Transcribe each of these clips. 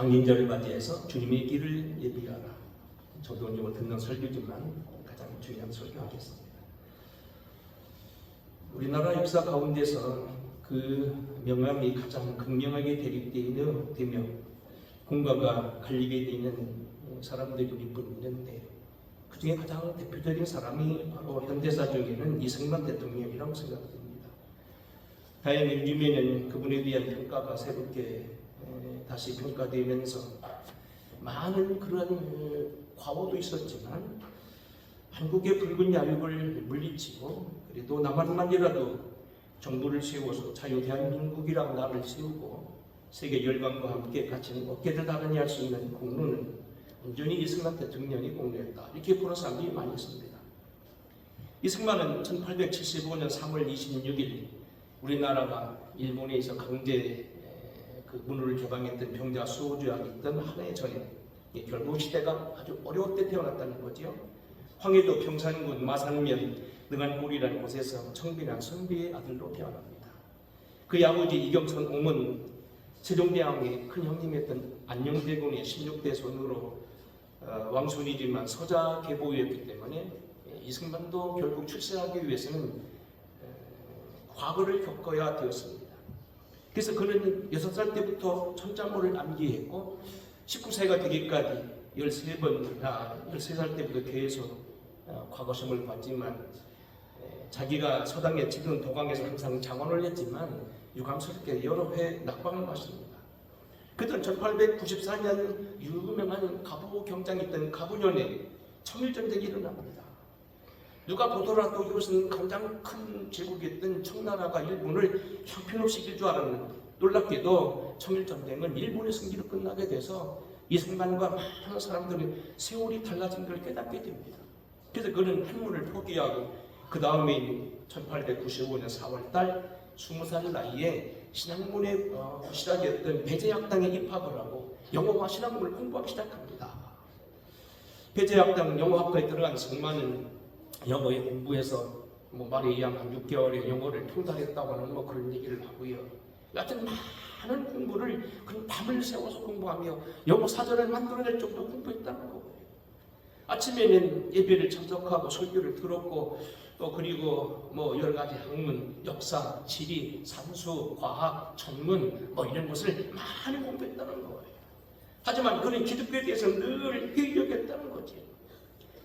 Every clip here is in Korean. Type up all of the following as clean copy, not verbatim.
강림절을 맞이해서 주님의 길을 예비하라. 저도 오늘 듣는 설교지만 가장 중요한 설교하겠습니다. 우리나라 역사 가운데서 그 명암이 가장 극명하게 대립되며 공과가 갈리게 되는 사람들이 몇 분 있는데, 그 중에 가장 대표적인 사람이 바로 현대사 중에는 이승만 대통령이라고 생각됩니다. 다행히 요즘에는 그분에 대한 평가가 새롭게 다시 평가되면서 많은 그런 과오도 있었지만 한국의 붉은 야육을 물리치고, 그래도 남한만이라도 정부를 세워서 자유 대한민국이라고 나를 세우고 세계 열강과 함께 같이 어깨를 나란히 할 수 있는 공로는 온전히 이승만 대통령이 공로했다, 이렇게 보는 사람들이 많이 있습니다. 이승만은 1875년 3월 26일 우리나라가 일본에 의해서 강제 그 문호를 개방했던 병자 수호조약이 있던 한 해 전에, 결국 시대가 아주 어려울 때 태어났다는 거죠. 황해도 평산군 마산면 능안골이라는 곳에서 청빈한 선비의 아들로 태어납니다. 그의 아버지 이경천 옹은 세종대왕의 큰 형님이었던 안녕대군의 16대 손으로 왕손이지만 서자 계보였기 때문에 이승만도 결국 출세하기 위해서는 과거를 겪어야 되었습니다. 그래서 그는 6살 때부터 천자모를 암기했고 19세가 되기까지 13살 때부터 계속 과거시험을 봤지만, 자기가 서당에 지금 도강에서 항상 장원을 했지만 유감스럽게 여러 회 낙방을 받습니다. 그때 1894년 유명한 가부 경장이 있던 가부년에 청일전쟁이 일어납니다. 누가 보더라도 이것은 가장 큰 제국이었던 청나라가 일본을 형편없이 이길 줄 알았는데, 놀랍게도 청일전쟁은 일본의 승리로 끝나게 돼서 이승만과 많은 사람들이 세월이 달라진 걸 깨닫게 됩니다. 그래서 그는 학문을 포기하고 그 다음에 1895년 4월달 20살 나이에 신학문의 시작이었던 배제학당에 입학을 하고 영어와 신학문을 공부하기 시작합니다. 배제학당 영어학과에 들어간 승만은 영어에 공부해서 말에 의하면 한 6개월의 영어를 통달했다고 하는 그런 얘기를 하고요. 여하튼 많은 공부를 그냥 밤을 새워서 공부하며 영어 사전을 만들어낼 정도 공부했다는 거예요. 아침에는 예배를 참석하고 설교를 들었고, 또 그리고 여러 가지 학문, 역사, 지리, 산수, 과학, 천문 이런 것을 많이 공부했다는 거예요. 하지만 그는 기독교에 대해서 늘 회의적이었다는 거지.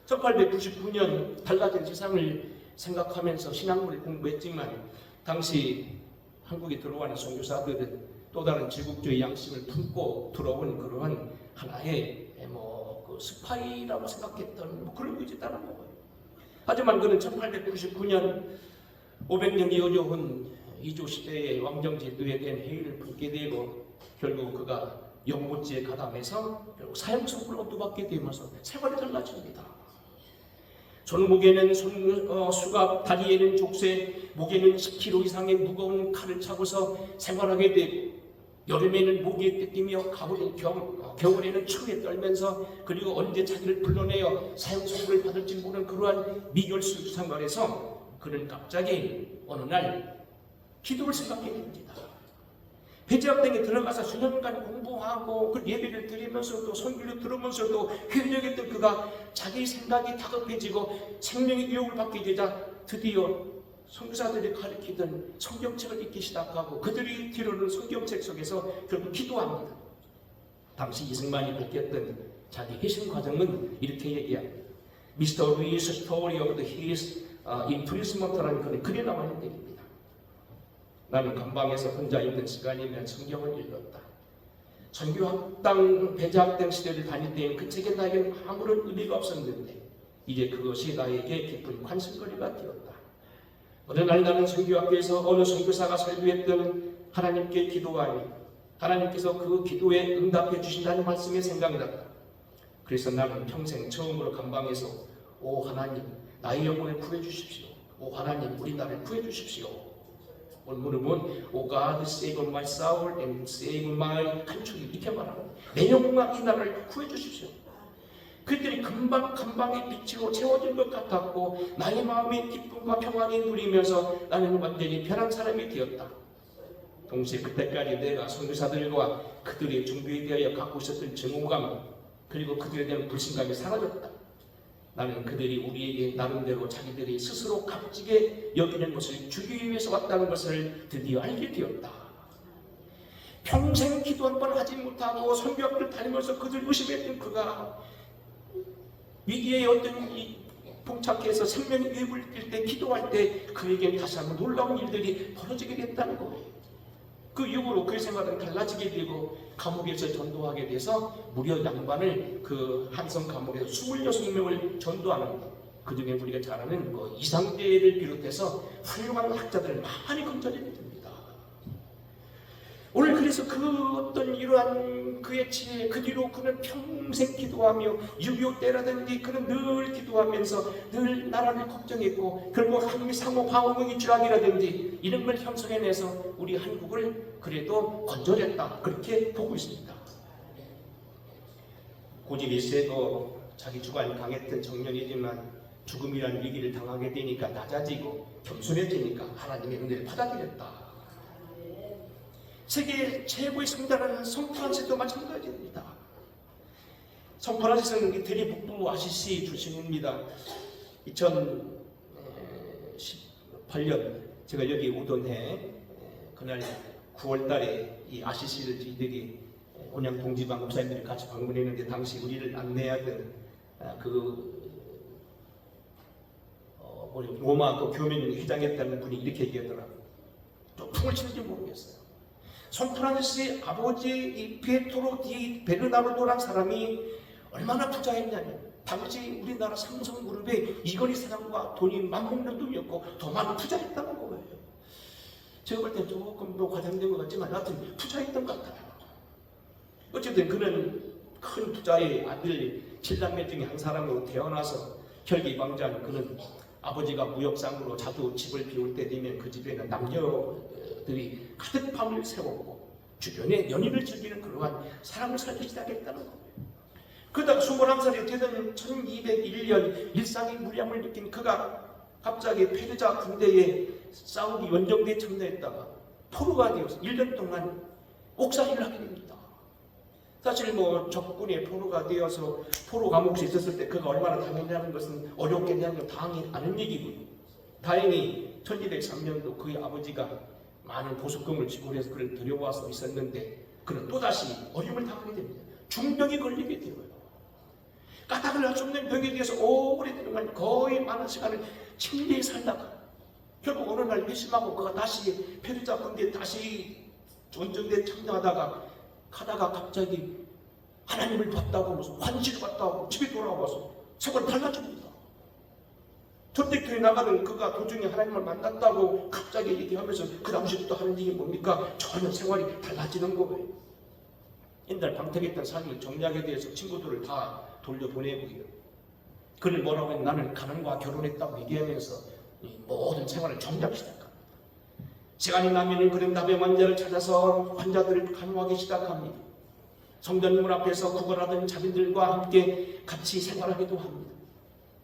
1899년 달라진 세상을 생각하면서 신학문을 공부했지만, 당시 한국에 들어와는 선교사들은 또 다른 제국주의 양심을 품고 들어온 그러한 하나의 스파이라고 생각했던 그런 것이 있다는 거예요. 하지만 그는 1899년 500년 이어져온 이조 시대의 왕정 제도에 대한 회의를 품게 되고, 결국 그가 영모지에 가담해서 결국 사형 선고를 얻어받게 되면서 생활이 달라집니다. 손목에는 수갑, 다리에는 족쇄, 목에는 10kg 이상의 무거운 칼을 차고서 생활하게 되고, 여름에는 모기에 뜯기며 겨울에는 추위에 떨면서, 그리고 언제 자기를 불러내어 사형 선고를 받을지 모르는 그러한 미결수 생활에서 그는 갑자기 어느 날 기도를 생각하게 됩니다. 배제학당에 들어가서 수년간 공부하고 그 예배를 드리면서도 선교를 들으면서도 회의적했던 그가 자기 생각이 다급해지고 생명의 유혹을 받게 되자 드디어 선교사들이 가르치던 성경책을 읽기 시작하고, 그들이 뒤로는 성경책 속에서 결국 기도합니다. 당시 이승만이 밝혔던 자기 회심 과정은 이렇게 얘기합니다. Mr. Lee's story of his imprisonment라는 그런 글에 나와 있는 얘기입니다. 나는 감방에서 혼자 있는 시간이면 성경을 읽었다. 선교학당, 배제학당 시대를 다닐 때엔 그 책에 나에게는 아무런 의미가 없었는데 이제 그것이 나에게 깊은 관심거리가 되었다. 어느 날 나는 선교학교에서 어느 선교사가 설교했던 하나님께 기도하니 하나님께서 그 기도에 응답해 주신다는 말씀이 생각이 났다. 그래서 나는 평생 처음으로 감방에서 오 하나님, 나의 영혼을 구해주십시오. 오 하나님, 우리 나라를 구해주십시오. 원문은 O God, save my soul and save my country, 이렇게 말하고 내 영혼과 이 나라를 구해주십시오. 그들이 금방 감방의 빛으로 채워진 것 같았고, 나의 마음이 기쁨과 평안이 누리면서 나는 완전히 변한 사람이 되었다. 동시에 그때까지 내가 선교사들과 그들의 준비에 대하여 갖고 있었던 증오감 그리고 그들에 대한 불신감이 사라졌다. 나는 그들이 우리에게 나름대로 자기들이 스스로 값지게 여기는 것을 주기 위해서 왔다는 것을 드디어 알게 되었다. 평생 기도 한 번 하지 못하고 선교학교를 다니면서 그들 의심했던 그가 위기의 어떤 봉착해서 생명의 위협을 뛸 때 기도할 때 그에게 다시 한번 놀라운 일들이 벌어지게 됐다는 거예요. 그 이후로 그의 생활은 달라지게 되고 감옥에서 전도하게 돼서 무려 양반을 그 한성 감옥에서 26명을 전도하는 그 중에 우리가 잘 아는 이상대를 비롯해서 훌륭한 학자들을 많이 건져내게 됩니다. 오늘 그래서 그 어떤 이러한 그의 지혜 그 뒤로 그는 평생 기도하며 6.25 때라든지 그는 늘 기도하면서 늘 나라를 걱정했고 결국 한국의 상호 방어국이 주락이라든지 이런 걸 형성해내서 우리 한국을 그래도 건져냈다 그렇게 보고 있습니다. 고집 일세도 자기 주관이 강했던 청년이지만 죽음이라는 위기를 당하게 되니까 낮아지고 겸손해지니까 하나님의 은혜를 받아들였다. 세계 최고의 성자라는 성프란시스도 마찬가지입니다. 성프란시스는 이태리 북부 아시시 출신입니다. 2018년 제가 여기 오던 해 그날 9월달에 이 아시시를 저희들이 온양 동지방 목사님들이 같이 방문했는데 당시 우리를 안내하던 로마 그 교민 회장했다는 분이 이렇게 얘기하더라고요. 좀 풍을 치는지 모르겠어요. 성프란시스의 아버지 이 피에트로 디 베르나르도라는 사람이 얼마나 부자였냐면 당시 우리나라 삼성그룹의 이건희 사장과 돈이 맞먹는 돈이었고 더 많은 부자였다는 거예요. 제가 볼 때 조금 더 과장된 것 같지만 하여튼 부자였던 것 같아요. 어쨌든 그는 큰 부자의 아들 7남매 중에 한 사람으로 태어나서 혈기방자한 그는 아버지가 무역상으로 자주 집을 비울 때 되면 그 집에는 남녀들이 가득 밤을 세웠고 주변에 연인을 즐기는 그러한 사랑을 살기 시작했다는 거예요. 그러다가 21살이 되던 1201년 일상의 무량을 느낀 그가 갑자기 페르자 군대에 싸우기 원정대에 참여했다가 포로가 되어서 1년 동안 옥살이를 하게 됩니다. 사실 적군의 포로가 되어서 포로 감옥에 있었을 때 그가 얼마나 당했냐는 것은 어렵겠냐는 당연히 아는 얘기고요. 다행히 1203년도 그의 아버지가 많은 보석금을 지불해서 그를 데려와서 있었는데 그는 또다시 어려움을 당하게 됩니다. 중병에 걸리게 되어요. 까닭을 알 수 없는 병에 대해서 오랫동안 거의 많은 시간을 침대에 살다가 결국 어느 날 회심하고 그가 다시 페르자 군대에 다시 원정대에 참여하다가 가다가 갑자기 하나님을 봤다고 하면서 환시를 봤다고 집에 돌아와서 생활이 달라집니다. 전대교회 나가는 그가 도중에 하나님을 만났다고 갑자기 얘기하면서 그 당시부터 하는 얘기 뭡니까? 전혀 생활이 달라지는 거예요. 옛날 방탕했던 삶을 정리하게 돼서 친구들을 다 돌려보내고요. 그를 뭐라고 했냐면 나는 가난과 결혼했다고 얘기하면서 모든 생활을 정리하기 시작합니다. 시간이 나면 그는 나병 환자를 찾아서 환자들을 간호하기 시작합니다. 성전문 앞에서 구걸하던 자빈들과 함께 같이 생활하기도 합니다.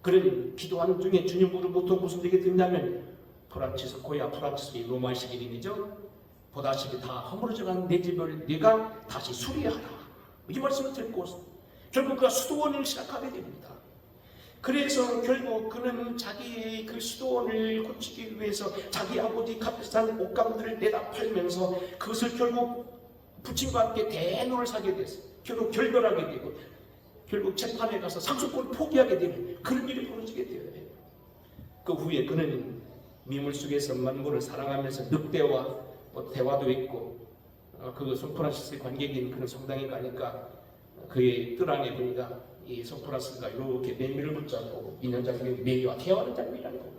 그는 기도하는 중에 주님으로 보통 무슨 얘기 듣냐면 프란치스코야 프란치스코의 로마식 이름이죠. 보다시피 다 허물어져간 내 집을 네가 다시 수리하라. 이 말씀을 듣고 결국 그가 수도원을 시작하게 됩니다. 그래서 결국 그는 자기의 그 수도원을 고치기 위해서 자기 아버지 값비싼 옷감들을 내다 팔면서 그것을 결국 부친과 함께 대노를 사게 됐어요. 결국 결별하게 되고 결국 재판에 가서 상속권을 포기하게 되는 그런 일이 벌어지게 돼요. 그 후에 그는 미물 속에서 만물을 사랑하면서 늑대와 대화도 했고 그 성프란시스의 관객인 그런 성당에 가니까 그의 뜰 안에 보니까 이 성프란시스가 이렇게 매미를 붙잡고 있는 장면이 매미와 대화하는 장면이라는 거예요.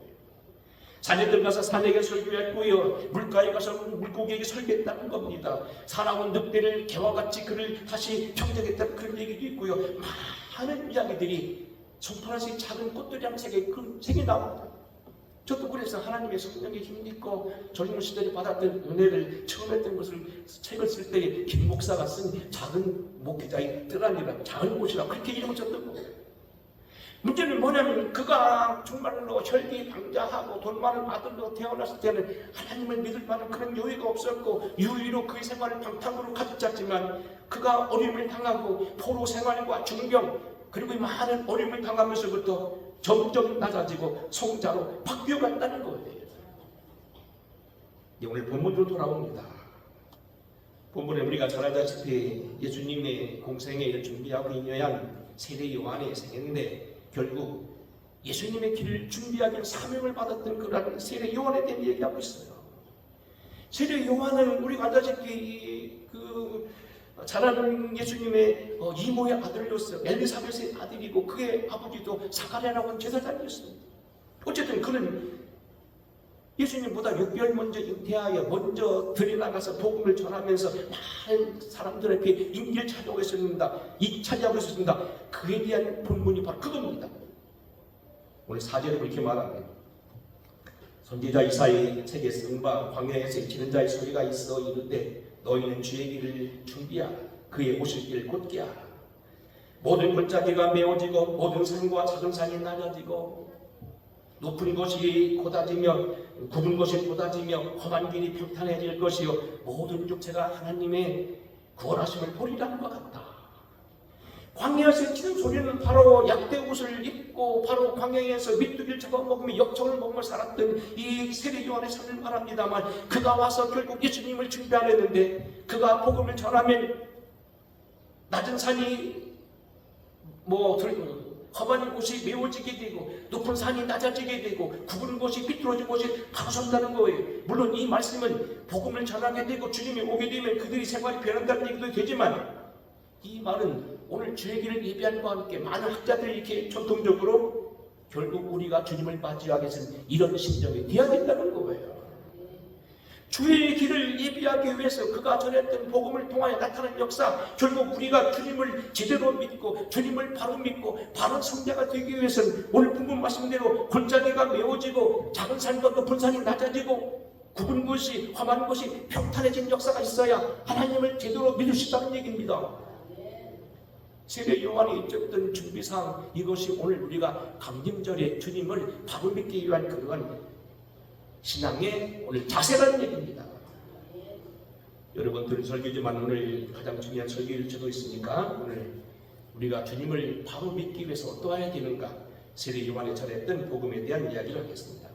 산에 들어가서 산에게 설교했고요. 물가에 가서 물고기에게 설교했다는 겁니다. 살아온 늑대를 개와 같이 그를 다시 평정했다는 그런 얘기도 있고요. 많은 이야기들이 성프란시스의 작은 꽃들이 한 색이 나옵니다. 저도 그래서 하나님의 성령의 힘 믿고 젊은 시절에 받았던 은혜를 처음 했던 것을 책을 쓸 때에 김 목사가 쓴 작은 목회자의 뜰 안이라 작은 곳이라 그렇게 이름을 줬던 거예요. 문제는 뭐냐면 그가 정말로 혈기방자하고 돈 많은 아들로 태어났을 때는 하나님을 믿을 만한 그런 여유가 없었고 유의로 그의 생활을 방탕으로 가득 찼지만 그가 어려움을 당하고 포로 생활과 중병 그리고 많은 어려움을 당하면서부터 점점 낮아지고 성자로 바뀌어갔다는 거예요. 오늘 본문으로 돌아옵니다. 본문에 우리가 잘 알다시피 예수님의 공생애를 준비하고 있는 세례 요한의 생애인데 결국 예수님의 길을 준비하기 위한 사명을 받았던 그런 세례 요한에 대한 얘기하고 있어요. 세례 요한은 우리가 알다시피 잘 아는 예수님의 이모의 아들로서 엘리사벳의 아들이고 그의 아버지도 사가랴라고 하는 제사장이었습니다. 어쨌든 그는 예수님보다 6개월 먼저 잉태하여 먼저 들여나가서 복음을 전하면서 많은 사람들에게 인기를 차지하고 있었습니다. 그에 대한 본문이 바로 그겁니다. 오늘 4절에 이렇게 말합니다. 선지자 이사야의 책에 쓴 바 광야에서 지는 자의 소리가 있어 이르되 너희는 주의 길을 준비하라. 그의 오실 길을 곧게 하라. 모든 골짜기가 메워지고 모든 산과 작은 산이 낮아지고 높은 것이 곧아지며 굽은 것이 곧아지며 험한 길이 평탄해질 것이요 모든 육체가 하나님의 구원하심을 보리라는 것 같다. 광야에서 치는 소리는 바로 약대옷을 입고 바로 광야에서 밑두기를 잡아먹으며 역청을 먹으며 살았던 이 세례 요한의 삶을 말합니다만 그가 와서 결국 예수님을 준비하려는데 그가 복음을 전하면 낮은 산이 험한 곳이 메워지게 되고 높은 산이 낮아지게 되고 굽은 곳이 비뚤어진 곳이 가로선다는 거예요. 물론 이 말씀은 복음을 전하게 되고 주님이 오게 되면 그들의 생활이 변한다는 얘기도 되지만 이 말은 오늘 주의 길을 예비함과 함께 많은 학자들이 이렇게 전통적으로 결국 우리가 주님을 맞이하기 위해서는 이런 심정이 되어야 된다는 거예요. 주의 길을 예비하기 위해서 그가 전했던 복음을 통하여 나타난 역사, 결국 우리가 주님을 제대로 믿고 주님을 바로 믿고 바른 성자가 되기 위해서는 오늘 본문 말씀대로 골짜기가 메워지고 작은 산과 높은 산이 낮아지고 굽은 것이 험한 것이 평탄해진 역사가 있어야 하나님을 제대로 믿을 수 있다는 얘기입니다. 세례 요한이 있었던 준비사항, 이것이 오늘 우리가 강림절에 주님을 바로 믿기 위한 그러한 신앙의 오늘 자세라는 얘기입니다. 여러분 들은 설교지만 오늘 가장 중요한 설교를 주고 있으니까 오늘 우리가 주님을 바로 믿기 위해서 어떠해야 되는가 세례 요한이 전했던 복음에 대한 이야기를 하겠습니다.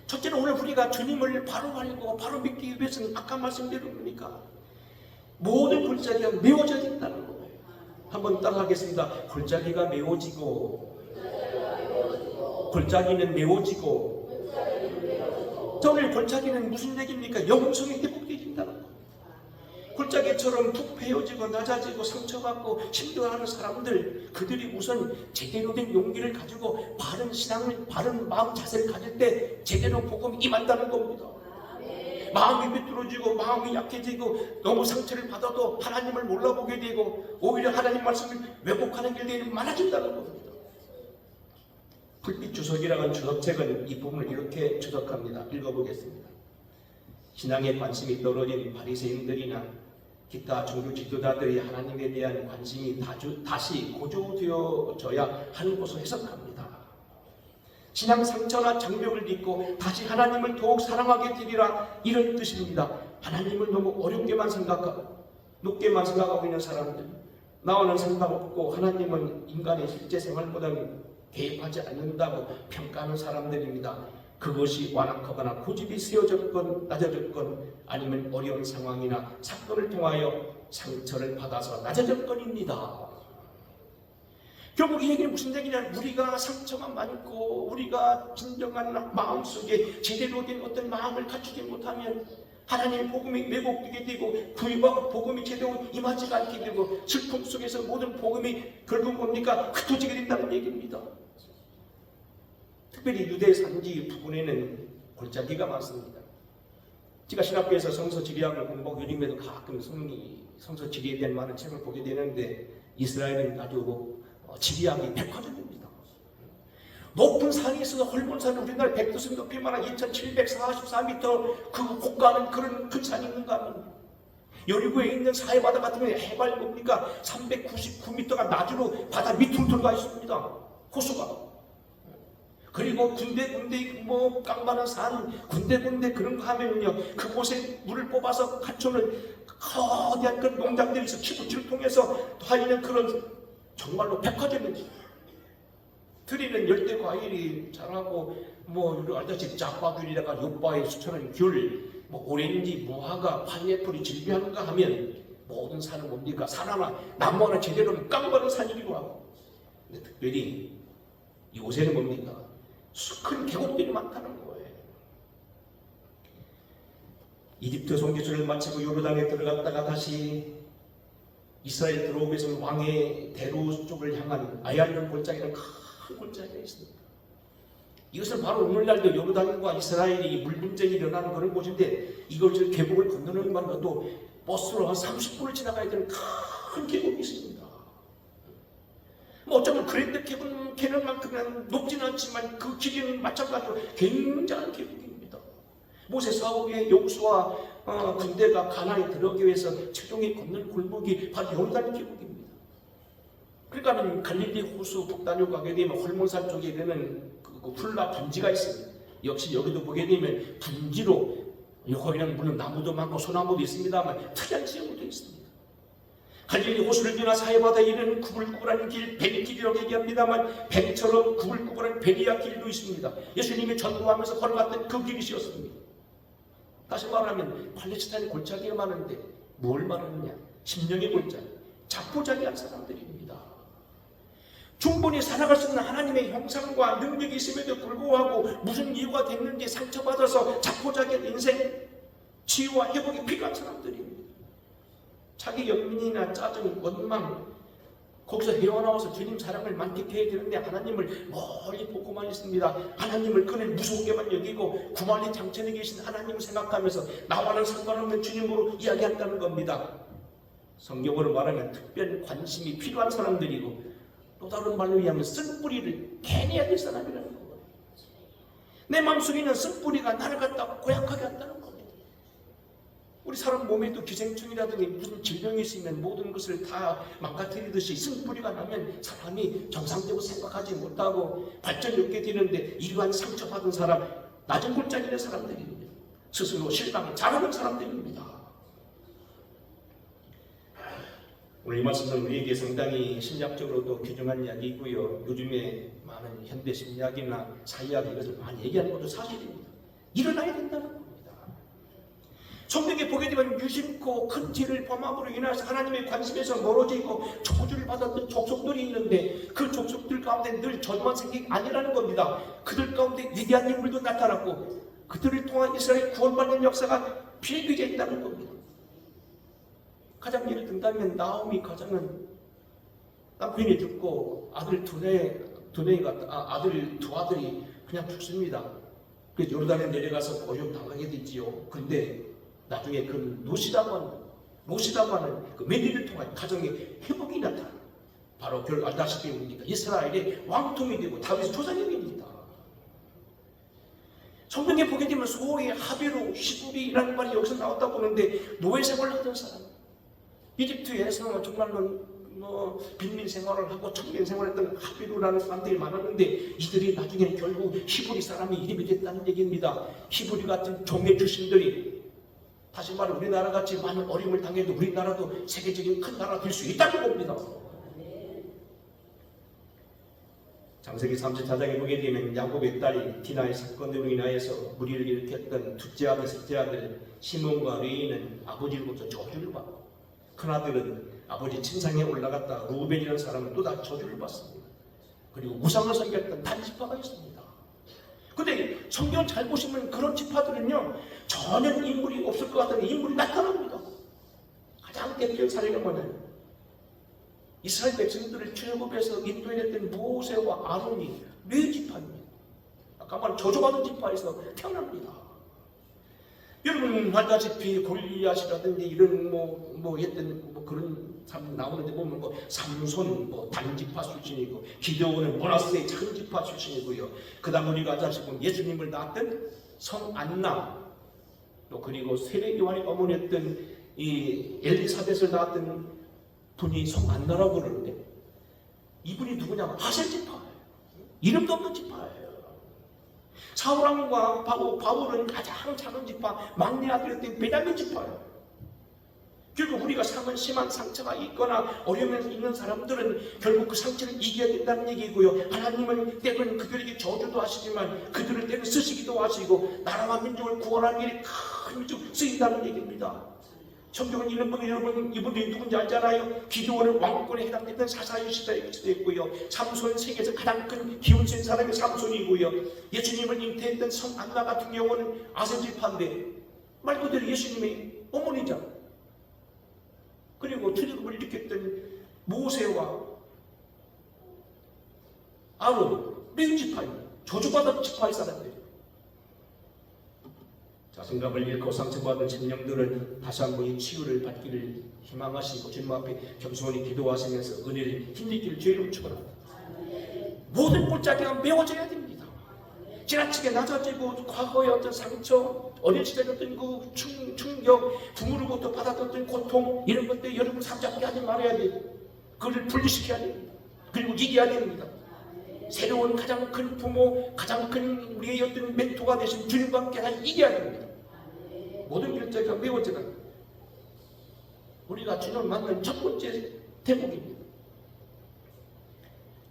첫째는 오늘 우리가 주님을 바로 알고 바로 믿기 위해서는 아까 말씀대로 그러니까 모든 골짜기가 메워져야 된다는 거예요. 한번 따라하겠습니다. 골짜기가 메워지고 골짜기는 메워지고 오늘 골짜기는 무슨 얘기입니까? 영성이 회복되어진다는 거예요. 골짜기처럼 푹 베어지고 낮아지고 상처받고 힘들어하는 사람들, 그들이 우선 제대로 된 용기를 가지고 바른 신앙을, 바른 마음 자세를 가질 때 제대로 복음이 임한다는 겁니다. 마음이 비뚤어지고 마음이 약해지고 너무 상처를 받아도 하나님을 몰라보게 되고 오히려 하나님 말씀을 왜곡하는 일들이 많아진다는 겁니다. 불빛 주석이라는 주석책은 이 부분을 이렇게 주석합니다. 읽어보겠습니다. 신앙에 관심이 떨어진 바리새인들이나 기타 종교 지도자들이 하나님에 대한 관심이 다시 고조되어져야 하는 것으로 해석합니다. 신앙 상처나 장벽을 딛고 다시 하나님을 더욱 사랑하게 되리라, 이런 뜻입니다. 하나님을 너무 어렵게만 생각하고 높게만 생각하고 있는 사람들, 나와는 상관없고 하나님은 인간의 실제 생활보다는 개입하지 않는다고 평가하는 사람들입니다. 그것이 완악하거나 고집이 세워졌건 낮아졌건 아니면 어려운 상황이나 사건을 통하여 상처를 받아서 낮아졌건입니다. 결국 이 얘기는 무슨 얘기냐면 우리가 상처가 많고 우리가 진정한 마음속에 제대로 된 어떤 마음을 갖추지 못하면 하나님의 복음이 왜곡되게 되고 구유와 복음이 제대로 임하지가 않게 되고 슬픔 속에서 모든 복음이 결국 뭡니까? 흩어지게 된다는 얘기입니다. 특별히 유대 산지 부근에는 골짜기가 많습니다. 제가 신학교에서 성서 지리학을 공부하고 요즘에도 가끔 성서 지리에 대한 많은 책을 보게 되는데 이스라엘은 아주 지리학이 백화점입니다. 높은 산이 있어서 헐몬산, 우리나라 백두산 높이만 한 2744m 그 고가는 그런 큰 산이 있는가 하면 여리고에 있는 사해바다 같은 경우에 해발 뭡니까? 399m가 낮으로 바다 밑으로 들어가 있습니다. 호수가. 그리고 군데군데 뭐 깡마른 산, 군데군데 그런 거 하면요, 그곳에 물을 뽑아서 갖춰놓은 거대한 그런 농장들에서 키부치를 통해서 하는 그런 정말로 백화점입니다. 들이는 열대 과일이 자라고, 뭐 우리 알다시피 짜파귤이라가 요바에 수천원 귤, 뭐 오렌지, 무화과, 파인애플이 즐비하는가 하면 모든 산은 뭡니까? 산 하나, 나무 하나 제대로 깡마른 산이기도 하고. 근데 특별히 요새는 뭡니까? 큰 계곡들이 많다는 거예요. 이집트 송교수를 마치고 요르단에 들어갔다가 다시 이스라엘 들어오기 위해서 왕의 대로 쪽을 향한 아얄론 골짜기라는 큰 골짜기가 있습니다. 이것은 바로 오늘날도 요르단과 이스라엘이 물 분쟁이 일어나는 그런 곳인데, 이걸 계곡을 건너는 것만으로도 버스로 한 30분을 지나가야 되는 큰 계곡이 있습니다. 뭐 어쩌면 그랜드 캐년만큼은 높지는 않지만 그 길이는 마찬가지로 굉장한 계곡입니다. 모세 사후에 여호수아 군대가 가나안에 들어가기 위해서 최종에 건널 골목이 바로 요르단 계곡입니다. 그러니까 갈릴리 호수 북단으로 가게 되면 홀몬산 쪽에 이르는 그 훌라 분지가 있습니다. 역시 여기도 보게 되면 분지로, 거기는 물론 나무도 많고 소나무도 있습니다만 특이한 지형도 있습니다. 갈릴리 호수를 지나 사해바다에 이르는 구불구불한 길, 베리길이라고 얘기합니다만 뱀처럼 구불구불한 베리아 길도 있습니다. 예수님이 전도하면서 걸어갔던 그 길이셨습니다. 다시 말하면 팔레스타인 골짜기가 많은데 뭘 말하느냐? 심령의 골짜기, 자포자기한 사람들입니다. 충분히 살아갈 수 있는 하나님의 형상과 능력이 있음에도 불구하고 무슨 이유가 됐는지 상처받아서 자포자기한 인생, 치유와 회복이 필요한 사람들입니다. 자기 연민이나 짜증, 원망, 거기서 헤어나와서 주님 사랑을 만끽해야 되는데 하나님을 멀리 보고만 있습니다. 하나님을 그는 무서우게만 여기고 구만리 장천에 계신 하나님을 생각하면서 나와는 상관없는 주님으로 이야기한다는 겁니다. 성경으로 말하면 특별 관심이 필요한 사람들이고, 또 다른 말로 의하면 쓴뿌리를 캐내야 될 사람이라는 거예요. 내 마음속에 있는 쓴뿌리가 나를 갖다 고약하게 한다는 겁니다. 우리 사람 몸에도 기생충이라든지 무슨 질병이 있으면 모든 것을 다 망가뜨리듯이 쓴뿌리가 나면 사람이 정상적으로 생각하지 못하고 발전이 없게 되는데, 이러한 상처받은 사람, 낮은 골짜기의 사람들입니다. 스스로 실감을 잘하는 사람들입니다. 오늘 이 말씀은 우리에게 상당히 심리학적으로도 귀중한 이야기이고요. 요즘에 많은 현대 심리학이나 사회학 이것을 많이 얘기하는 것도 사실입니다. 일어나야 된다는 겁니다. 성경에 보게 되면 유심코 큰 죄를 범함으로 인해서 하나님의 관심에서 멀어지고 저주를 받았던 족속들이 있는데, 그 족속들 가운데 늘 저주만 생긴 게 아니라는 겁니다. 그들 가운데 위대한 인물도 나타났고 그들을 통한 이스라엘 구원받는 역사가 비일비재 있다는 겁니다. 가장 예를 든다면 나오미 가정은 남편이 죽고 아들 아들 두 아들이 그냥 죽습니다. 그래서 요르단에 내려가서 고용당하게 되지요. 근데 나중에 그 노시다고 하는 그 메디를 통한 가정의 회복이 나타나, 바로 알다시피 뭡니까? 이스라엘의 왕통이 되고 다윗의 조상님입니다. 성경에 보게 되면 소위 하비로 히브리라는 말이 여기서 나왔다고 하는데, 노예 생활을 하던 사람, 이집트에서 정말로 빈민 생활을 하고 청년 생활을 했던 하비루라는 사람들이 많았는데, 이들이 나중에는 결국 히브리 사람이 이름이 됐다는 얘기입니다. 히브리 같은 종의 출신들이, 다시 말해 우리나라 같이 많은 어려움을 당해도 우리나라도 세계적인 큰 나라가 될 수 있다는 겁니다. 창세기 34장에 보게 되면 야곱의 딸 디나의 사건으로 인하여서 무리를 일으켰던 둘째 아들, 셋째 아들 시몬과 레위는 아버지로부터 저주를 받고, 큰아들은 아버지 침상에 올라갔다 루벤이라는 사람은 또 다 저주를 받습니다. 그리고 우상을 섬겼던 단 지파가 있습니다. 근데 성경을 잘 보시면 그런 지파들은요, 전혀 인물이 없을 것 같은 인물이 나타납니다. 가장 대표적인 사례가 뭐냐면 이스라엘 백성들을 출애굽해서 인도해냈던 모세와 아론이 레위 지파입니다. 아까 말한 저주받은 지파에서 태어납니다. 여러분 알다시피 골리앗이라든지 이런 그런 사람 나오는데 보면 삼손 단지파 출신이고, 기드온은 모나스의 작은 지파 출신이고요. 그다음 우리가 알다시피 예수님을 낳았던 성 안나, 또 그리고 세례 요한의 어머니였던 이 엘리사벳을 낳았던 분이 성 안나라고 그러는데 이분이 누구냐면 아셀 지파예요. 이름도 없는 지파예요. 사울왕과 바울은 가장 작은 지파, 막내 아들이었던 베냐민 지파예요. 결국 우리가 상은 심한 상처가 있거나 어려움에 있는 사람들은 결국 그 상처를 이겨야 된다는 얘기고요. 하나님은 때로는 그들에게 저주도 하시지만 그들을 때로 쓰시기도 하시고 나라와 민족을 구원하는 일에 큰 민족 쓰인다는 얘기입니다. 성경은 이런 분 여러분 이분들이 누군지 알잖아요. 기드온은 왕권에 해당됐던 사사의 시대에 있고요. 삼손은 세계에서 가장 큰 기운 센 사람이 삼손이고요. 예수님을 잉태했던 성 안나 같은 경우는 아셀 지파인데 말 그대로 예수님의 어머니죠. 그리고 출애굽을 일으켰던 모세와 아론 레위 지파입니다. 저주받은 지파의 사람들이에요. 자신감을 잃고 상처받은 생명들은 다시 한번 이 치유를 받기를 희망하시고 주님 앞에 겸손히 기도하시면서 은혜를 힘있기를 주의로 축원합니다. 모든 골짜기가 메워져야 됩니다. 지나치게 낮아지고 과거의 어떤 상처, 어린 시절에 어떤 그 충격, 부모로부터 받았던 고통 이런 것들 여러분 삼잡게 하지 말아야 돼요. 그걸 분리시켜야 됩니다. 그리고 이겨야 됩니다. 새로운 가장 큰 부모, 가장 큰 우리의 어떤 멘토가 되신 주님과 함께 이겨야 됩니다. 모든 결정이 메워져가 우리가 주님을 만난 첫 번째 대목입니다.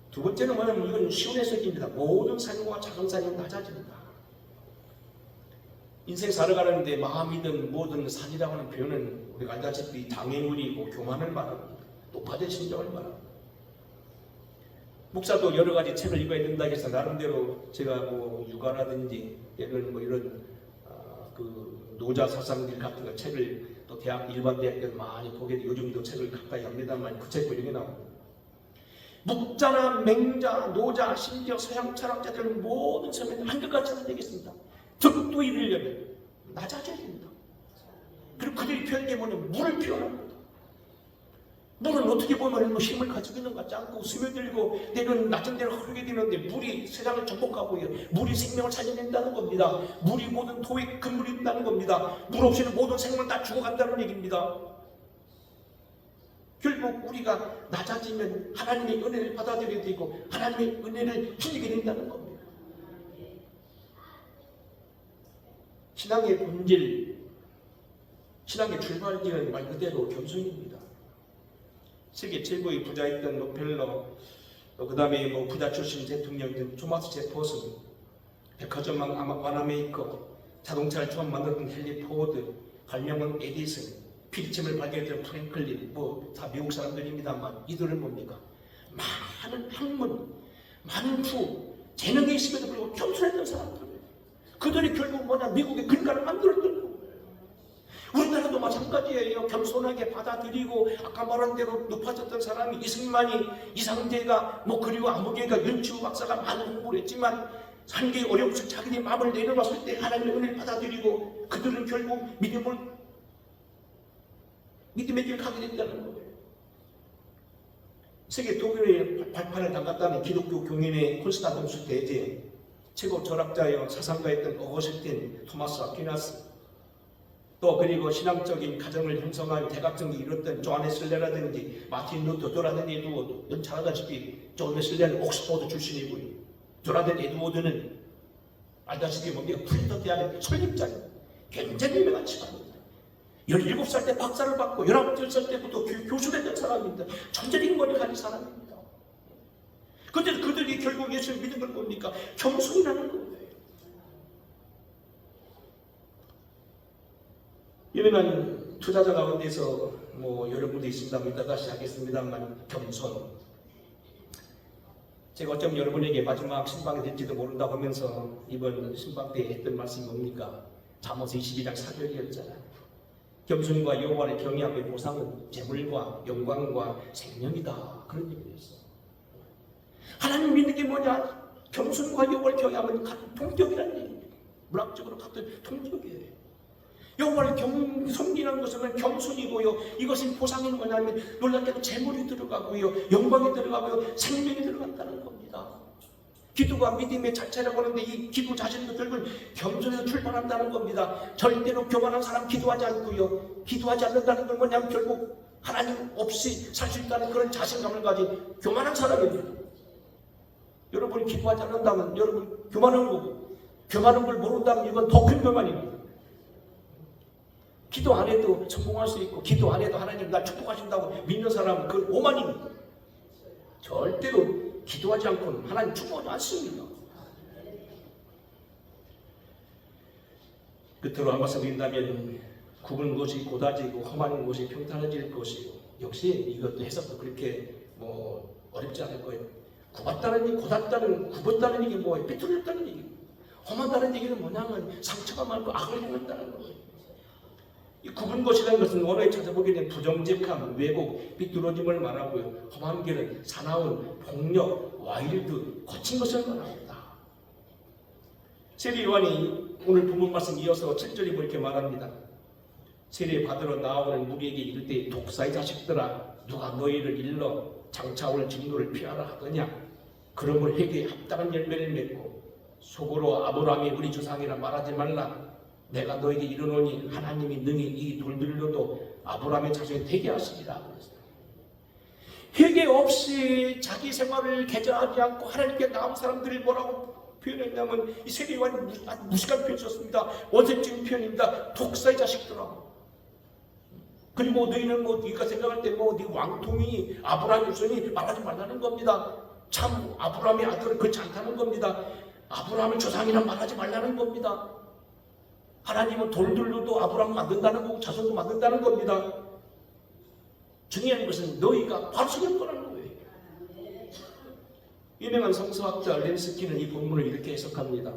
두 번째는 뭐냐면 이건 쉬운 해석입니다. 모든 산과 작은 산이 낮아집니다. 인생 살아가는데 마음이든 뭐든 산이라고 하는 표현은 우리가 알다시피 당해물이고 교만을 말합니다. 높아진 심정을 말합니다. 목사도 여러 가지 책을 읽어야 된다 해서 나름대로 제가 뭐 육아라든지 이런 그 노자 사상들 같은 거 책을 또 일반 대학들 많이 보게 돼 요즘도 책을 가까이 합니다만 그 책도 이렇게 나옵니다. 묵자나 맹자, 노자, 심지어 서양 철학자들은 모든 점에서 한결같이 하는 얘기겠습니다. 득도 이루려면 낮아져야 됩니다. 그리고 그들이 표현한 게 뭐냐면 물을 표현합니다. 물은 어떻게 보면 힘을 가지고 있는 것 같지 않고 스며들고 때로는 낮은 데로 흐르게 되는데 물이 세상을 정복하고요. 물이 생명을 살려낸다는 겁니다. 물이 모든 토의 근물이 된다는 겁니다. 물 없이는 모든 생명은 다 죽어간다는 얘기입니다. 결국 우리가 낮아지면 하나님의 은혜를 받아들여야 되고 하나님의 은혜를 힘입게 된다는 겁니다. 신앙의 본질, 신앙의 출발지는 말 그대로 겸손입니다. 세계 최고의 부자였던 록펠러, 그 다음에 뭐 부자 출신 대통령이던 토마스 제퍼슨, 백화점 와나메이커, 자동차를 처음 만들었던 헨리 포드, 발명은 에디슨, 필름을 발견했던 프랭클린, 뭐 다 미국 사람들입니다만 이들은 뭡니까? 많은 학문, 많은 부, 재능이 있음에도 불구하고 겸손했던 사람들이에요. 그들이 결국 뭐냐? 미국의 근간을 만들었던 거예요. 우리나라도 마찬가지예요. 겸손하게 받아들이고 아까 말한 대로 높아졌던 사람이 이승만이, 이상재가, 뭐 그리고 아무개가, 윤치우 박사가 많은 공부를 했지만 삶의 어려움 속 자기의 마음을 내려놨을 때 하나님의 은혜를 받아들이고 그들은 결국 믿음의 길 가게 된다는 거예요. 세계 독일에 발판을 담갔다는 기독교 교인의 콘스탄티누스 대제, 최고 철학자여 사상가였던 어거스틴, 토마스 아퀴나스, 또 그리고 신앙적인 가정을 형성한 대각성이 이뤘던 존 웨슬레라든지 마틴 루터라든지 에드워드, 잘 알다시피 존 웨슬레는 옥스퍼드 출신이고요. 조나단 에드워드는 알다시피 뭡니까? 프린터 대학의 설립자입니다. 굉장히 유명한 집안입니다. 17살 때 박사를 받고 19살 때부터 교수를 했던 사람입니다. 천재인권을 가진 사람입니다. 그런데 그들이 결국 예수를 믿은 건 뭡니까? 겸손이라는 거예요. 유명한 투자자 가운데서 뭐 여러분도 있습니다. 이따가 시작하겠습니다만 겸손. 제가 어쩌면 여러분에게 마지막 신방이 될지도 모른다고 하면서 이번 신방 때 했던 말씀이 뭡니까? 잠언서 22장 4절이었잖아요. 겸손과 여호와를 경외함의 보상은 재물과 영광과 생명이다. 그런 얘기를 했어요. 하나님 믿는 게 뭐냐? 겸손과 여호와를 경외하면 같은 동격이라는 얘기입니다. 문학적으로 같은 동격이에요. 여호와를 섬기는 것은 겸손이고요. 이것은 보상이 뭐냐면 놀랍게도 재물이 들어가고요. 영광이 들어가고요. 생명이 들어간다는 겁니다. 기도가 믿음의 자체라고 하는데 이 기도 자신도 결국은 겸손에서 출발한다는 겁니다. 절대로 교만한 사람 기도하지 않고요. 기도하지 않는다는 건 뭐냐면 결국 하나님 없이 살 수 있다는 그런 자신감을 가진 교만한 사람입니다. 여러분이 기도하지 않는다면 여러분 교만한 거고, 교만한 걸 모른다면 이건 더 큰 교만입니다. 기도 안 해도 성공할 수 있고, 기도 안 해도 하나님 날 축복하신다고 믿는 사람은 그건 오만입니다. 절대로 기도하지 않고는 하나님 축복하지 않습니다. 끝으로 한 말씀 드린다면, 굽은 곳이 고다지고 험한 곳이 평탄해질 것이고, 역시 이것도 해석도 그렇게 어렵지 않을 거예요. 굽었다는 얘기, 고das다는, 굽었다는 얘기 뭐예요? 삐뚤어졌다는 얘기. 험하다는 얘기는 뭐냐면 상처가 많고 악을 행한다는 거예요. 이 굽은 것이라는 것은 원어에 찾아보게 되면 부정직함, 왜곡, 삐뚤어짐을 말하고요. 험한 길은 사나운, 폭력, 와일드, 거친 것을 말합니다. 세례 요한이 오늘 본문 말씀 이어서 7절에 이렇게 말합니다. 세례 받으러 나오는 무리에게 이를 때 독사의 자식들아, 누가 너희를 일러 장차 올 진노를 피하라 하더냐. 그러므로 회개에 합당한 열매를 맺고 속으로 아브라함이 우리 조상이라 말하지 말라. 내가 너에게 이르노니 하나님이 능히 이 돌들로도 아브라함의 자손이 되게 하시리라. 회개 없이 자기 생활을 개정하지 않고 하나님께 나온 사람들이 뭐라고 표현했냐면, 이 세례 요한이 무식한 표현 썼습니다. 원색적인 표현입니다. 독사의 자식들아. 그리고 너희는 네가 생각할 때 네 왕통이 아브라함의 후손이 말하지 말라는 겁니다. 참 아브라함의 아들은 그렇지 않다는 겁니다. 아브라함의 조상이란 말하지 말라는 겁니다. 하나님은 돌들로도 아브라함 만든다는 거고 자손도 만든다는 겁니다. 중요한 것은 너희가 바로 서는 거라는 거예요. 유명한 성서학자 렘스키는 이 본문을 이렇게 해석합니다.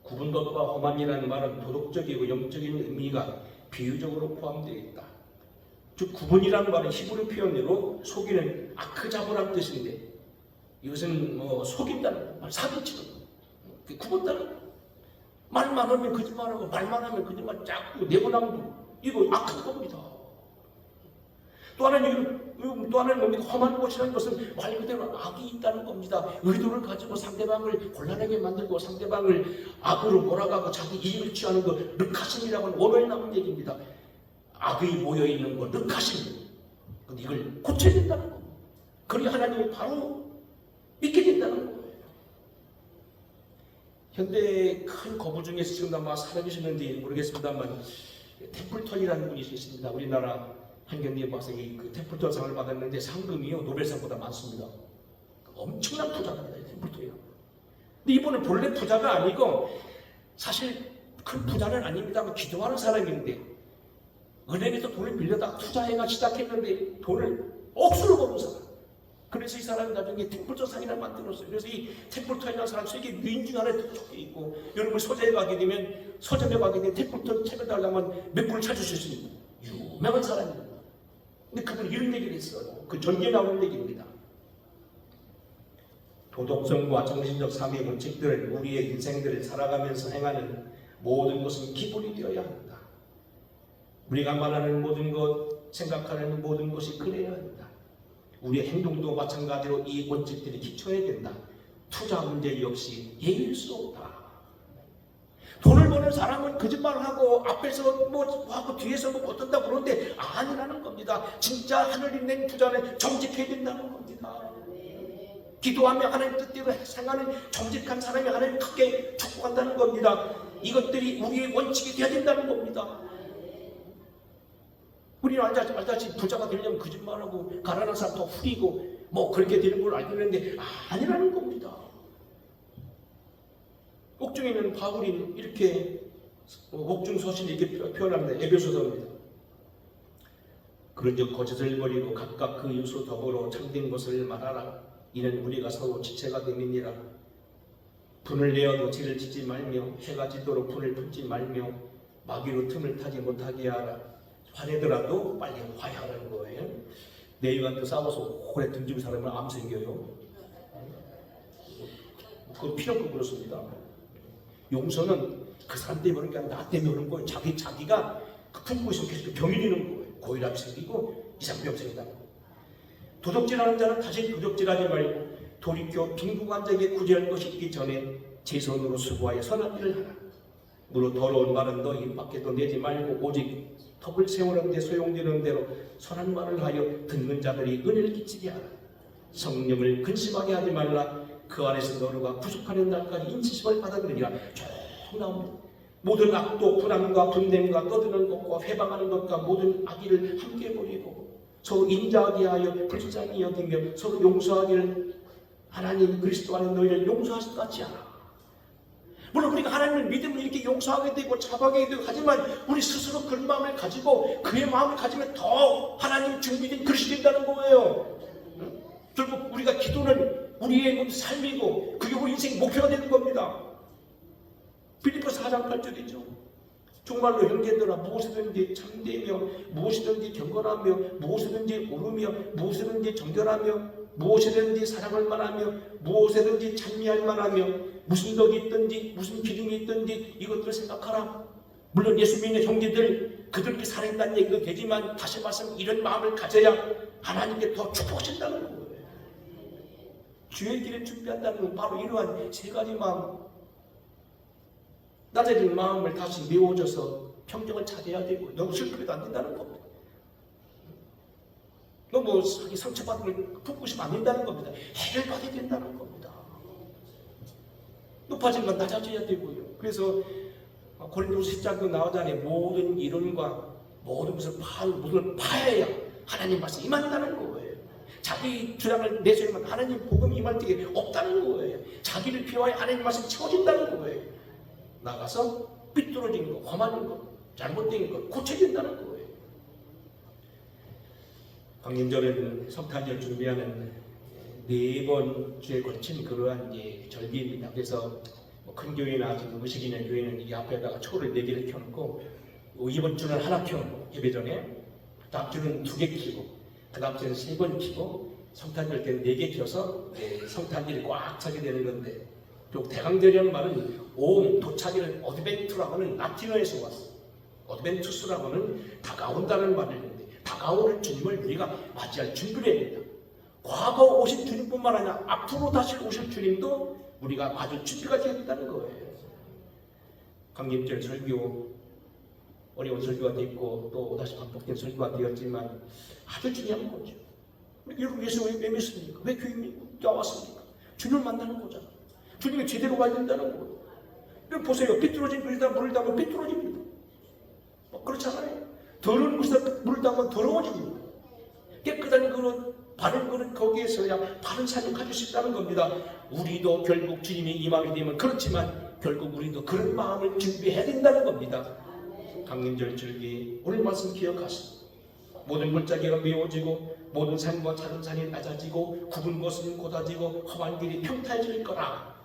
굽은 것과 험한이라는 말은 도덕적이고 영적인 의미가 비유적으로 포함되어 있다. 즉 구분이라는 말은 히브리 표현으로 속이는 아크자브라는 뜻인데, 이것은 속인다는 말, 사기치는 거, 굽었다는 거. 말만 하면 거짓말하고 말만 하면 거짓말 짜고 내보남도 이거 악한 겁니다. 또 하나는 뭡니까? 험한 것이라는 것은 말 그대로 악이 있다는 겁니다. 의도를 가지고 상대방을 곤란하게 만들고 상대방을 악으로 몰아가고 자기 이익을 취하는 거, 륵하심이라고 하는 원어에 나온 얘기입니다. 악이 모여있는 거, 륵하심. 근데 이걸 고쳐야 된다는 거. 그래야 하나님이 바로 믿게 된다는 거예요. 현대의 큰 거부 중에서 지금 아마 살아계시는지 모르겠습니다만, 템플턴이라는 분이 있습니다. 우리나라 한경리 박사님이 그 템플턴 상을 받았는데 상금이요 노벨상보다 많습니다. 엄청난 부자입니다. 템플턴이요. 근데 이분은 본래 부자가 아니고 사실 큰 부자는 아닙니다만 기도하는 사람인데 은행에서 돈을 빌려다가 투자해가 시작했는데 돈을 억수로 버는 사람. 그래서 이 사람이 나중에 템플턴 상이나 만들었어요. 그래서 이 템플턴이라는 사람 세계 유인 중 하나에 적혀 있고, 여러분 서점에 가게 되면 템플턴 책을 달라면 몇 분을 찾으실 수 있는 유명한 사람입니다. 근데 그분이 이런 얘기를 했어요. 그 전기에 나오는 얘기입니다. 도덕성과 정신적 삶의 원칙들을 우리의 인생들을 살아가면서 행하는 모든 것은 기본이 되어야 한다. 우리가 말하는 모든 것, 생각하는 모든 것이 그래야 한다. 우리의 행동도 마찬가지로 이 원칙들이 기초해야 된다. 투자 문제 역시 예일 수 없다. 돈을 버는 사람은 거짓말을 하고 앞에서 하고 뒤에서 어떤다 그러는데 아니라는 겁니다. 진짜 하늘이 낸 투자는 정직해야 된다는 겁니다. 기도하며 하나님 뜻대로 생하는 정직한 사람이 하나님 크게 축복한다는 겁니다. 이것들이 우리의 원칙이 되어야 된다는 겁니다. 우리는 알다시피 부자가 되려면 거짓말하고 가난한 사람 더 후리고 그렇게 되는 걸 알고 있는데 아니라는 겁니다. 옥중에는 바울이 이렇게 옥중 서신을 이렇게 표현합니다. 에베소서입니다. 그런즉 거짓을 버리고 각각 그 유수 더불어 참된 것을 말하라. 이는 우리가 서로 지체가 됨이니라. 분을 내어도 죄를 짓지 말며 해가 지도록 분을 품지 말며 마귀로 틈을 타지 못하게 하라. 화내더라도 빨리 화해하라는 거예요. 내일과 또 싸워서 오래 등지고 사람은 암 생겨요. 그거 필요 없고 그렇습니다. 용서는 그 사람 때문에 그런 게 아니라 나 때문에 그런 거예요. 자기가 품고 있으면 계속 병이 되는 거예요. 고혈압이 생기고 이상병 생긴다는 거예요. 도적질하는 자는 다시 도적질하지 말고 돌이켜 빈궁한 자에게 구제할 것이 있기 전에 제 손으로 수고하여 선한 일을 하라. 무릇 더러운 말은 너 입 밖에도 내지 말고 오직 턱을 세우는 데 소용되는 대로 선한 말을 하여 듣는 자들이 은혜를 끼치게 하라. 성령을 근심하게 하지 말라. 그 안에서 너희가 구속하는 날까지 인치심을 받아들이라. 쭉 나옵니다. 모든 악도 불안과 분냄과 떠드는 것과 회방하는 것과 모든 악의를 함께 버리고 서로 인자하게 하여 불쌍히 여기며 서로 용서하기를 하나님 그리스도 안에 너희를 용서하실 것 같지 않아. 물론 우리가 하나님을 믿으면 이렇게 용서하게 되고 참하게 되고 하지만 우리 스스로 그런 마음을 가지고 그의 마음을 가지면 더 하나님 준비된 그릇이 된다는 거예요. 결국 우리가 기도는 우리의 삶이고 그게 우리 인생의 목표가 되는 겁니다. 빌립보서 4장 8절이죠. 정말로 형제들아 무엇이든지 참되며 무엇이든지 경건하며 무엇이든지 오르며 무엇이든지 정결하며 무엇이든지 사랑할 만하며 무엇이든지 찬미할 만하며 무슨 덕이 있든지 무슨 기둥이 있든지 이것들을 생각하라. 물론 예수 믿는 형제들 그들께 살아있다는 얘기도 되지만 다시 말씀 이런 마음을 가져야 하나님께 더 축복하신다는 거예요. 주의 길을 준비한다는 건 바로 이러한 세 가지 마음. 낮아진 마음을 다시 메워줘서 평정을 찾아야 되고 너무 슬프게도 안 된다는 겁니다. 너무 상처받은 걸 품고 싶으면 안 된다는 겁니다. 해결받아야 된다는 겁니다. 높아진 건 낮아져야 되고요. 그래서 고린도서 10장도 나오잖아요. 모든 이론과 모든 것을 파야 하나님 말씀 임한다는 거예요. 자기 주장을 내세우면 하나님 복음 임할 때 없다는 거예요. 자기를 비워야 하나님 말씀 채워진다는 거예요. 나가서 삐뚤어진 거, 험한 거, 잘못된 거 고쳐진다는 거예요. 광림절은 성탄절 준비하는 4번주에 걸친 그러한 절기입니다. 그래서 큰 교회나 지금 의식 있는 교회는 이 앞에다가 초를 4개를 켜놓고 이번 주는 하나 켜놓고 예배 전에 다음 주는 2개 켜고 그 다음 주는 3번 켜고 성탄절 때는 4개 켜서 성탄절이 꽉 차게 되는 건데 또 대강절이라는 말은 온 도착이는 어드벤투라고 하는 라틴어에서 왔어요. 어드벤투스라고 하는 다가온다는 말인데 다가오는 주님을 우리가 맞이할 준비를 해야 된다. 과거 오신 주님뿐만 아니라 앞으로 다시 오실 주님도 우리가 맞을 준비가 되어야 된다는 거예요. 강림절 설교 어려운 설교가 되었고 또 다시 반복된 설교가 되었지만 아주 중요한 거죠. 여러분 예수 왜 믿습니까? 왜 교회 나왔습니까? 주님을 만나는 거잖아. 주님이 제대로 가야 된다는 거예요. 여러분 보세요. 삐뚤어진 그릇에다 물을 담으면 삐뚤어집니다. 그렇잖아요. 더러운 그릇에다 물을 담으면 더러워집니다. 깨끗한 그릇, 바른 그릇 거기에서야 바른 삶을 가질 수 있다는 겁니다. 우리도 결국 주님이 임하게 되면 그렇지만 결국 우리도 그런 마음을 준비해야 된다는 겁니다. 강림절 절기 오늘 말씀 기억하시고 모든 골짜기가 메워지고 모든 산과 작은 산이 낮아지고 굽은 곳은 곧아지고 험한 길이 평탄해질 거라.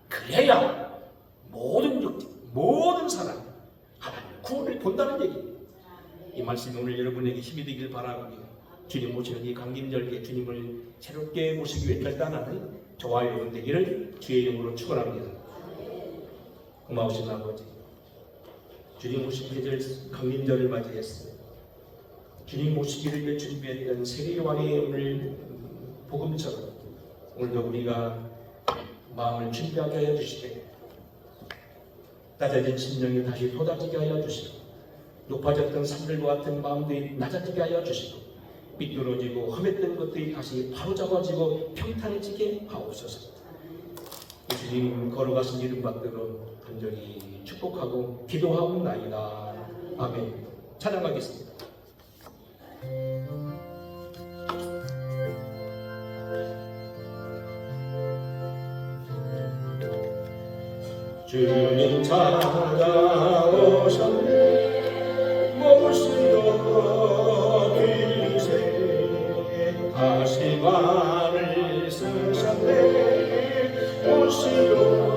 그래야 모든 육체, 모든 사람 하나님 구원을 본다는 얘기입니다. 이 말씀이 오늘 여러분에게 힘이 되길 바라고 주님 모시는 이 강림절기에 주님을 새롭게 모시기 위해 결단하는 저와 여러분 되기를 주의 이름으로 축원합니다. 고마우신 아버지, 주님 모신 계절 강림절을 맞이했어요. 주님 모시기를 위해 준비했던 세례요한의 오늘 복음처럼 오늘도 우리가 마음을 준비하게 하여 주시되 낮아진 심령이 다시 쏟아지게 하여 주시고 높아졌던 산들과 같은 마음들이 낮아지게 하여 주시고 삐뚤어지고 험했던 것들이 다시 바로잡아지고 평탄해지게 하옵소서. 주님 걸어가신 이름 받들어 간절히 축복하고 기도하옵나이다. 아멘. 찬양하겠습니다. 주님 찾아오셨네. 목숨도 빌리세. 다시 말을 쓰셨네. 오시오